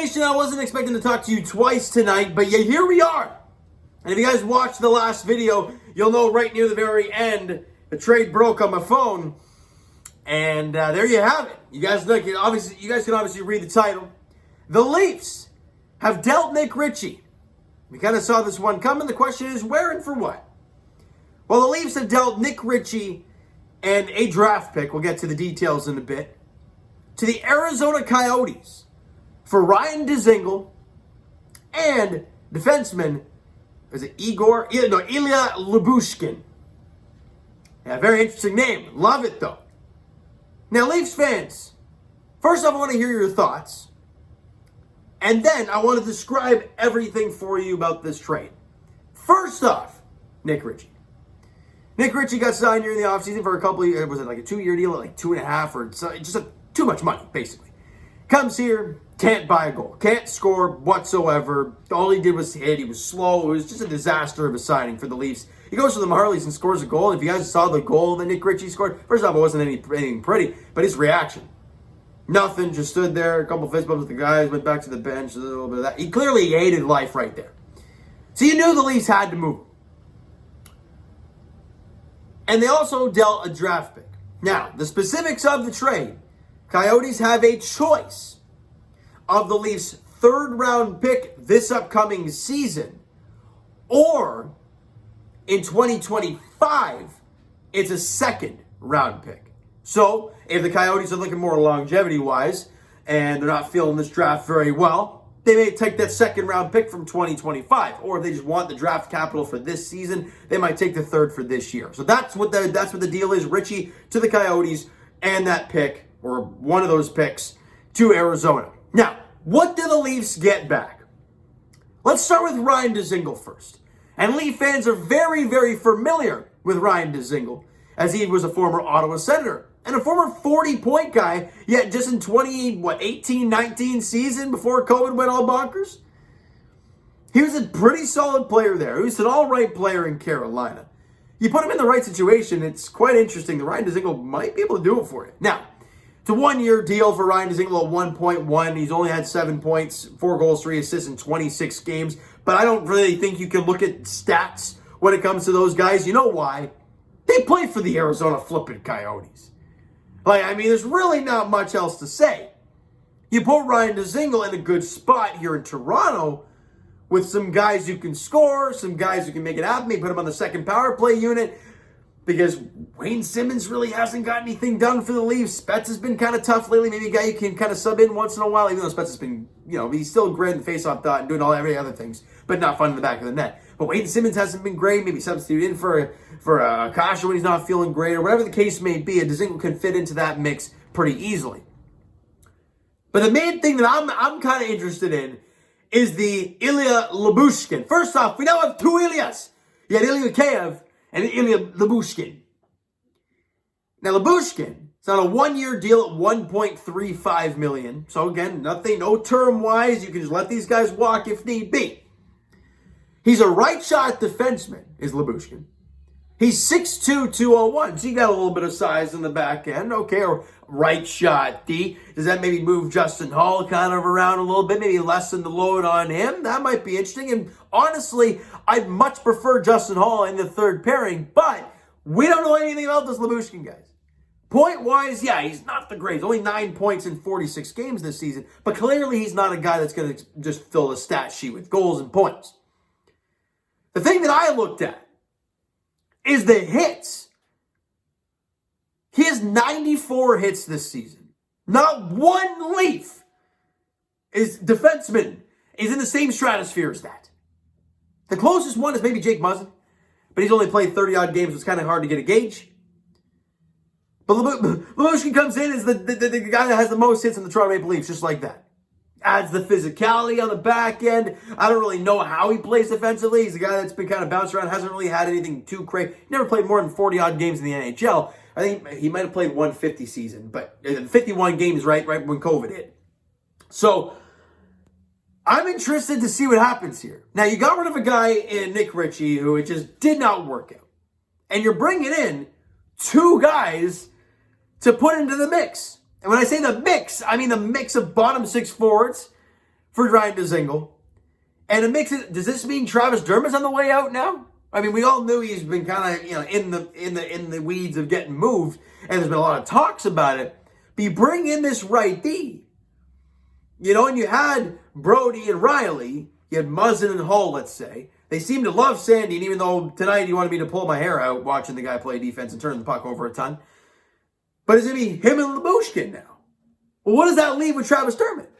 Nation, I wasn't expecting to talk to you twice tonight, but yeah, here we are. And if you guys watched the last video, you'll know right near the very end, the trade broke on my phone. And there you have it. You guys can obviously read the title. The Leafs have dealt Nick Ritchie. We kind of saw this one coming. The question is, where and for what? Well, the Leafs have dealt Nick Ritchie and a draft pick, we'll get to the details in a bit, to the Arizona Coyotes for Ryan Dzingel and defenseman, is it Ilia Labushkin. Yeah, very interesting name. Love it, though. Now, Leafs fans, first off, I want to hear your thoughts. And then I want to describe everything for you about this trade. First off, Nick Ritchie. Nick Ritchie got signed during the offseason for a couple of years. Was it like a 2-year deal, like 2.5, or just too much money, basically. Comes here, can't buy a goal, can't score whatsoever. All he did was hit. He was slow. It was just a disaster of a signing for the Leafs. He goes to the Marlies and scores a goal. If you guys saw the goal that Nick Ritchie scored, first off, it wasn't anything pretty, but his reaction. Nothing, just stood there, a couple fist bumps with the guys, went back to the bench, a little bit of that. He clearly hated life right there. So you knew the Leafs had to move him. And they also dealt a draft pick. Now, the specifics of the trade. Coyotes have a choice of the Leafs' third-round pick this upcoming season, or in 2025, it's a second-round pick. So, if the Coyotes are looking more longevity-wise, and they're not feeling this draft very well, they may take that second-round pick from 2025. Or if they just want the draft capital for this season, they might take the third for this year. So that's what the deal is. Ritchie to the Coyotes and that pick, or one of those picks, to Arizona. Now, what do the Leafs get back? Let's start with Ryan Desingle first. And Leaf fans are very, very familiar with Ryan Desingle, as he was a former Ottawa Senator and a former 40-point guy, yet just in 18-19 season before COVID went all bonkers. He was a pretty solid player there. He was an all-right player in Carolina. You put him in the right situation, it's quite interesting. The Ryan Dzingel might be able to do it for you. Now, it's a one-year deal for Ryan Dzingel at 1.1. He's only had 7 points, 4 goals, 3 assists in 26 games. But I don't really think you can look at stats when it comes to those guys. You know why? They play for the Arizona flipping Coyotes. There's really not much else to say. You put Ryan Dzingel in a good spot here in Toronto with some guys who can score, some guys who can make it happen. Maybe put him on the second power play unit because Wayne Simmons really hasn't got anything done for the Leafs. Spets has been kind of tough lately. Maybe a guy you can kind of sub in once in a while, even though Spets has been, he's still great in the face-off dot and doing every other things, but not fun in the back of the net. But Wayne Simmons hasn't been great. Maybe substitute in for a Kasha when he's not feeling great, or whatever the case may be. A Desingle can fit into that mix pretty easily. But the main thing that I'm kind of interested in is the Ilia Labushkin. First off, we now have 2 Ilyas. You had Ilya Kiev and Ilia Labushkin. Now, Labushkin is on a 1-year deal at $1.35 million. So again, nothing, no term-wise. You can just let these guys walk if need be. He's a right-shot defenseman, is Lyubushkin. He's 6'2", 201, so you got a little bit of size in the back end. Okay, or right-shot D. Does that maybe move Justin Hall kind of around a little bit? Maybe lessen the load on him? That might be interesting. And honestly, I'd much prefer Justin Hall in the third pairing, but we don't know anything about this Lyubushkin, guys. Point-wise, yeah, he's not the greatest. Only 9 points in 46 games this season, but clearly he's not a guy that's going to just fill the stat sheet with goals and points. The thing that I looked at is the hits. He has 94 hits this season. Not one Leaf defenseman is in the same stratosphere as that. The closest one is maybe Jake Muzzin, but he's only played 30-odd games, so it's kind of hard to get a gauge. But Lyubushkin comes in as the guy that has the most hits in the Toronto Maple Leafs, just like that. Adds the physicality on the back end. I don't really know how he plays defensively. He's a guy that's been kind of bounced around, hasn't really had anything too crazy. Never played more than 40-odd games in the NHL. I think he might have played 150 season, but 51 games right when COVID hit. So I'm interested to see what happens here. Now, you got rid of a guy in Nick Ritchie who it just did not work out. And you're bringing in 2 guys to put into the mix. And when I say the mix, I mean the mix of bottom 6 forwards for Ryan Dzingel. And it makes it, does this mean Travis Dermott's on the way out now? I mean, we all knew he's been kind of, in the weeds of getting moved, and there's been a lot of talks about it. But you bring in this right D, and you had Brody and Riley, you had Muzzin and Hull, let's say. They seem to love Sandy, and even though tonight he wanted me to pull my hair out watching the guy play defense and turn the puck over a ton. But it's going to be him and Lyubushkin now. Well, what does that leave with Travis Dermott,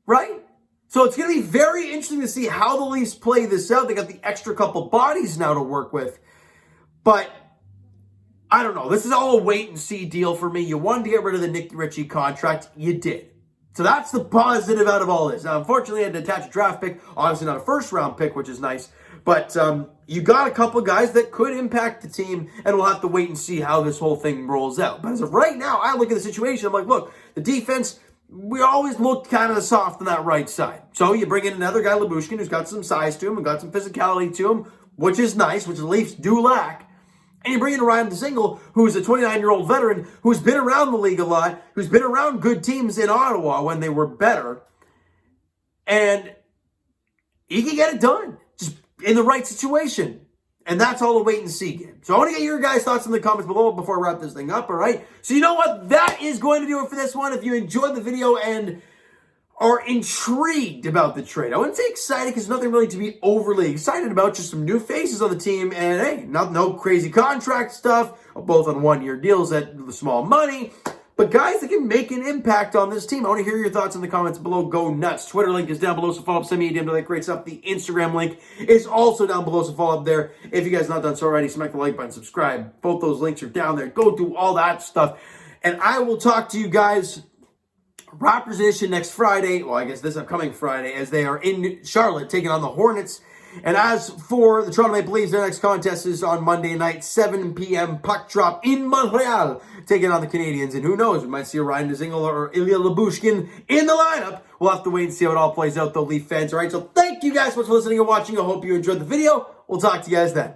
right? So it's going to be very interesting to see how the Leafs play this out. They got the extra couple bodies now to work with. But I don't know. This is all a wait-and-see deal for me. You wanted to get rid of the Nick Ritchie contract. You did. So that's the positive out of all this. Now, unfortunately, I had to attach a draft pick. Obviously not a first-round pick, which is nice. But you got a couple of guys that could impact the team, and we'll have to wait and see how this whole thing rolls out. But as of right now, I look at the situation. I'm like, look, the defense, we always look kind of soft on that right side. So you bring in another guy, Lyubushkin, who's got some size to him and got some physicality to him, which is nice, which the Leafs do lack. And you bring in Ryan Desingle, who's a 29-year-old veteran who's been around the league a lot, who's been around good teams in Ottawa when they were better. And he can get it done just in the right situation. And that's all a wait-and-see game. So I want to get your guys' thoughts in the comments below before I wrap this thing up, all right? So you know what? That is going to do it for this one. If you enjoyed the video and are intrigued about the trade, I wouldn't say excited because nothing really to be overly excited about, just some new faces on the team, and hey, no crazy contract stuff, both on one-year deals at small money, but guys that can make an impact on this team. I want to hear your thoughts in the comments below. Go nuts. Twitter link is down below, so follow up, send me a DM to like great stuff. The Instagram link is also down below, so follow up there. If you guys not done so already, smack the like button, subscribe. Both those links are down there. Go do all that stuff, and I will talk to you guys Raptors edition next Friday, well, I guess this upcoming Friday, as they are in Charlotte taking on the Hornets. And as for the Toronto Maple Leafs, their next contest is on Monday night, 7 p.m. puck drop in Montreal, taking on the Canadiens. And who knows, we might see a Ryan Desingle or Ilia Labushkin in the lineup. We'll have to wait and see how it all plays out, though, Leaf fans. All right, so thank you guys so much for listening and watching. I hope you enjoyed the video. We'll talk to you guys then.